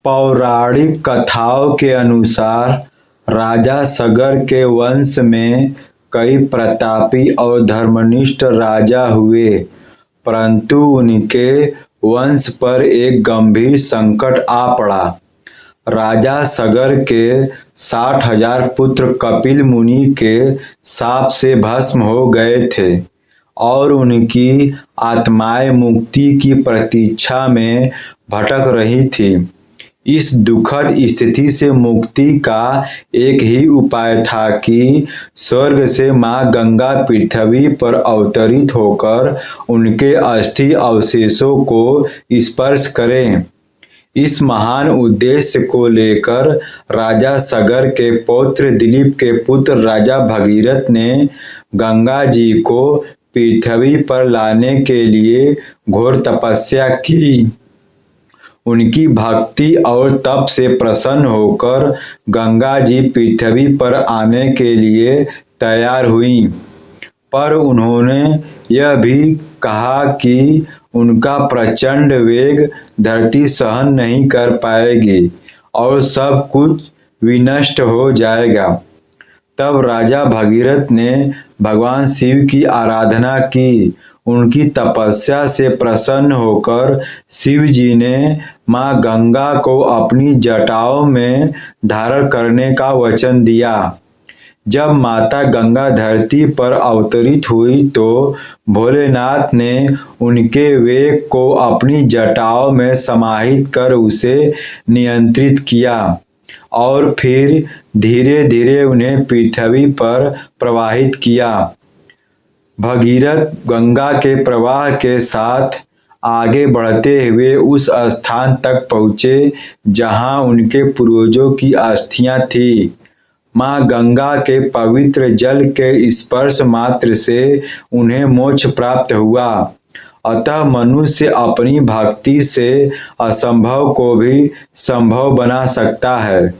पौराणिक कथाओं के अनुसार राजा सगर के वंश में कई प्रतापी और धर्मनिष्ठ राजा हुए, परंतु उनके वंश पर एक गंभीर संकट आ पड़ा। राजा सगर के 60,000 पुत्र कपिल मुनि के शाप से भस्म हो गए थे और उनकी आत्माएं मुक्ति की प्रतीक्षा में भटक रही थी। इस दुखद स्थिति से मुक्ति का एक ही उपाय था कि स्वर्ग से मां गंगा पृथ्वी पर अवतरित होकर उनके अस्थि अवशेषों को स्पर्श करें। इस महान उद्देश्य को लेकर राजा सगर के पौत्र दिलीप के पुत्र राजा भगीरथ ने गंगा जी को पृथ्वी पर लाने के लिए घोर तपस्या की। उनकी भक्ति और तप से प्रसन्न होकर गंगा जी पृथ्वी पर आने के लिए तैयार हुई, पर उन्होंने यह भी कहा कि उनका प्रचंड वेग धरती सहन नहीं कर पाएगी और सब कुछ विनष्ट हो जाएगा। तब राजा भगीरथ ने भगवान शिव की आराधना की। उनकी तपस्या से प्रसन्न होकर शिव जी ने मां गंगा को अपनी जटाओं में धारण करने का वचन दिया। जब माता गंगा धरती पर अवतरित हुई तो भोलेनाथ ने उनके वेग को अपनी जटाओं में समाहित कर उसे नियंत्रित किया और फिर धीरे धीरे उन्हें पृथ्वी पर प्रवाहित किया। भगीरथ गंगा के प्रवाह के साथ आगे बढ़ते हुए उस स्थान तक पहुँचे जहाँ उनके पूर्वजों की अस्थियां थीं। मां गंगा के पवित्र जल के स्पर्श मात्र से उन्हें मोक्ष प्राप्त हुआ। अतः मनुष्य अपनी भक्ति से असंभव को भी संभव बना सकता है।